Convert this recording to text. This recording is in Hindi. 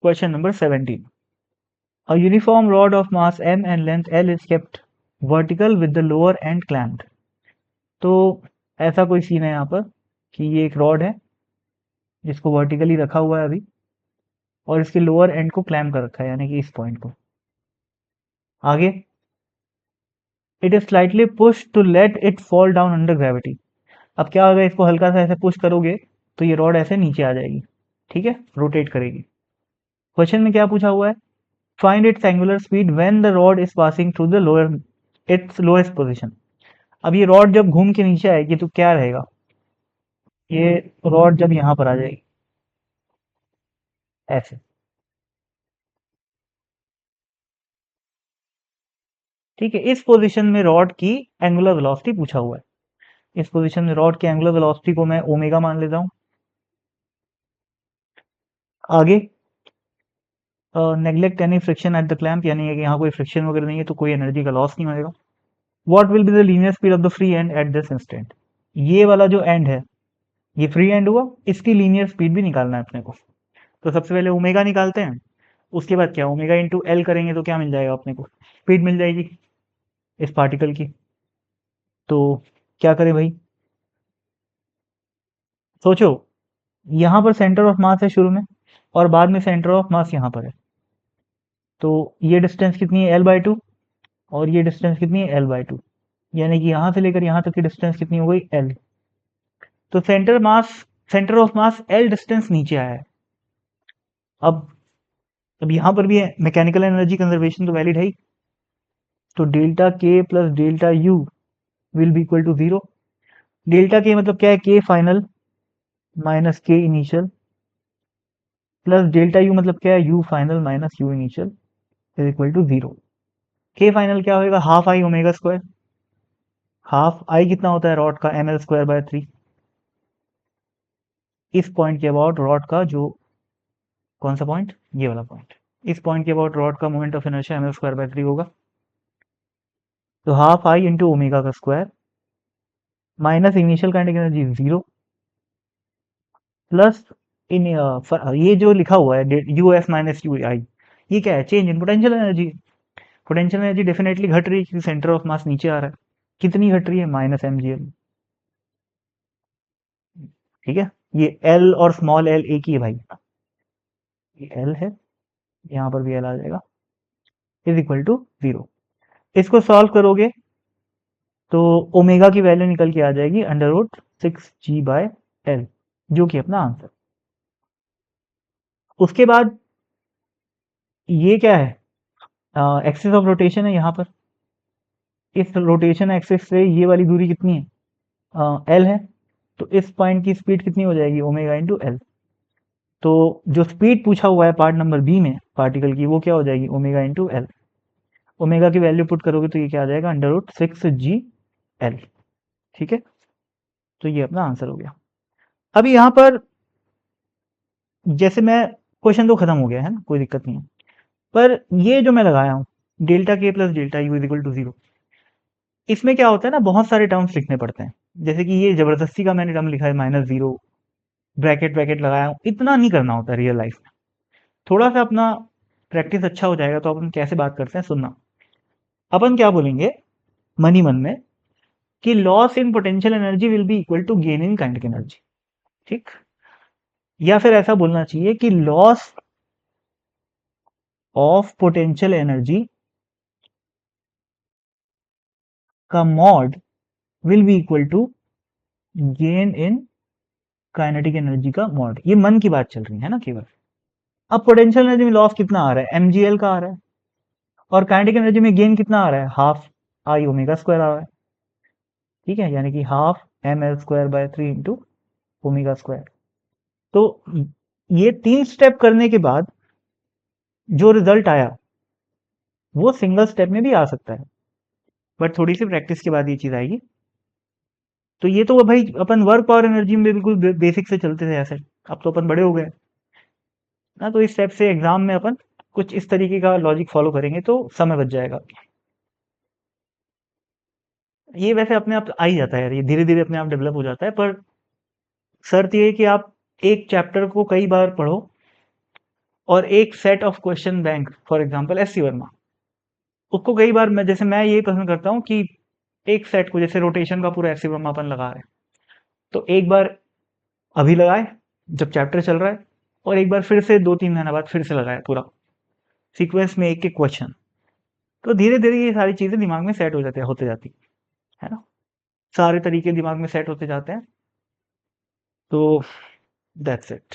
Question number 17. A uniform rod of mass m and length l is kept vertical with the lower end clamped. तो ऐसा कोई सीन है यहाँ पर कि ये एक रॉड है जिसको वर्टिकली रखा हुआ है अभी, और इसके लोअर एंड को क्लैम्प कर रखा है, यानी कि इस पॉइंट को। आगे, it is slightly push to let it fall down under gravity. अब क्या होगा, इसको हल्का सा ऐसे पुश करोगे तो ये रॉड ऐसे नीचे आ जाएगी, ठीक है, रोटेट करेगी। क्वेश्चन में क्या पूछा हुआ है, find its angular speed when the rod is passing through the lower it's lowest position. अब ये रॉड जब घूम के नीचे आएगी तो क्या रहेगा, ये रॉड जब यहाँ पर आ जाएगी ऐसे, ठीक है। इस पोजीशन में रॉड की एंगुलर वेलोसिटी पूछा हुआ है। इस पोजीशन में रॉड की एंगुलर वेलोसिटी को मैं ओमेगा मान लेता हूँ। आगे, neglect any friction at the clamp, यानी कि यहाँ कोई फ्रिक्शन वगैरह नहीं है तो कोई एनर्जी का लॉस नहीं होगा। What will be the linear speed of the free and at this instant. ये वाला जो एंड है ये फ्री एंड हुआ, इसकी लीनियर स्पीड भी निकालना है अपने को। तो सबसे पहले ओमेगा निकालते हैं, उसके बाद क्या, ओमेगा इंटू एल करेंगे तो क्या मिल जाएगा अपने को, स्पीड मिल जाएगी इस पार्टिकल की। तो क्या करें भाई, सोचो, यहाँ पर सेंटर ऑफ मास है शुरू में और बाद में सेंटर ऑफ मास यहाँ पर है, तो ये डिस्टेंस कितनी है L/2 और ये डिस्टेंस कितनी है L/2, यानी कि यहाँ से लेकर यहाँ तक की डिस्टेंस कितनी हो गई L। तो centre of mass L distance नीचे आया है। अब यहाँ पर भी है, मैकेनिकल एनर्जी कंजर्वेशन तो वैलिड है ही, तो delta K plus delta U will be equal to 0। Delta K मतलब क्या है, K final minus K initial, plus delta U मतलब क्या है, U final minus U initial is equal to 0। K final क्या होगा, half I omega square. Half आई कितना होता है रॉड का, ml²/3। इस पॉइंट के अबाउट रॉड का जो, कौन सा पॉइंट, ये वाला पॉइंट, इस पॉइंट के अबाउट रॉड का मोमेंट ऑफ इनर्शिया ml²/3 होगा। तो हाफ आई इंटू ओमेगा का square minus initial kinetic energy 0 plus इन ये जो लिखा हुआ है U S minus U I, ये क्या है, change in potential energy. Potential energy definitely घट रही है क्योंकि सेंटर ऑफ मास नीचे आ रहा है। कितनी घट रही है, -mgl, ठीक है। ये एल और स्मॉल एल एक ही है भाई, ये एल है, यहाँ पर भी एल आ जाएगा, इज इक्वल टू 0। इसको सॉल्व करोगे तो ओमेगा की वैल्यू निकल के आ जाएगी √6g/l, जो कि अपना आंसर। उसके बाद ये क्या है, एक्सिस ऑफ रोटेशन है यहाँ पर। इस रोटेशन एक्सिस से ये वाली दूरी कितनी है, एल है, तो इस पॉइंट की स्पीड कितनी हो जाएगी, ओमेगा इंटू एल। तो जो स्पीड पूछा हुआ है पार्ट नंबर बी में पार्टिकल की, वो क्या हो जाएगी, ओमेगा इंटू एल। ओमेगा की वैल्यू पुट करोगे तो ये क्या आ जाएगा, √6g/l, ठीक है। तो ये अपना आंसर हो गया। अभी यहाँ पर जैसे मैं, क्वेश्चन तो खत्म हो गया है ना, कोई दिक्कत नहीं है, पर ये जो मैं लगाया हूँ delta K plus delta U is equal to 0, इसमें क्या होता है ना, बहुत सारे टर्म्स लिखने पड़ते हैं। जैसे कि ये जबरदस्ती का मैंने टर्म लिखा है -0, ब्रैकेट ब्रैकेट लगाया हूँ, इतना नहीं करना होता रियल लाइफ में। थोड़ा सा अपना प्रैक्टिस अच्छा हो जाएगा तो अपन कैसे बात करते हैं सुनना। अपन क्या बोलेंगे मनी मन में कि loss in potential energy will be equal to gain in kinetic energy, ठीक। या फिर ऐसा बोलना चाहिए कि लॉस ऑफ पोटेंशियल एनर्जी का mod will be equal to gain in kinetic energy का मॉड। ये मन की बात चल रही है ना केवल। अब पोटेंशियल एनर्जी में लॉस कितना आ रहा है, mgl का आ रहा है, और काइनेटिक एनर्जी में गेन कितना आ रहा है, हाफ आई ओमेगा स्क्वायर आ रहा है, ठीक है, यानी कि half ml²/3 into omega square. तो ये 3 स्टेप करने के बाद जो रिजल्ट आया वो सिंगल स्टेप में भी आ सकता है, बट थोड़ी सी प्रैक्टिस के बाद ये चीज आएगी। तो ये तो भाई अपन वर्क पावर एनर्जी में बिल्कुल बेसिक से चलते थे ऐसे, अब तो अपन बड़े हो गए ना, तो इस स्टेप से एग्जाम में अपन कुछ इस तरीके का लॉजिक फॉलो करेंगे तो समय बच जाएगा। ये वैसे अपने आप आ ही जाता है यार, ये धीरे धीरे अपने आप डेवलप हो जाता है, पर शर्त ये है कि आप एक चैप्टर को कई बार पढ़ो और एक set of question bank, for example SC Verma, उसको कई बार मैं यही पसंद करता हूँ कि एक सेट को, जैसे रोटेशन का पूरा एससी वर्मा अपन लगा रहे हैं, तो एक बार अभी लगाए जब चैप्टर चल रहा है, और एक बार फिर से 2-3 महीने बाद फिर से लगाए पूरा सीक्वेंस में एक एक क्वेश्चन। तो धीरे धीरे ये सारी चीजें दिमाग में सेट होते जाती है ना, सारे तरीके दिमाग में सेट होते जाते हैं। तो दैट्स इट।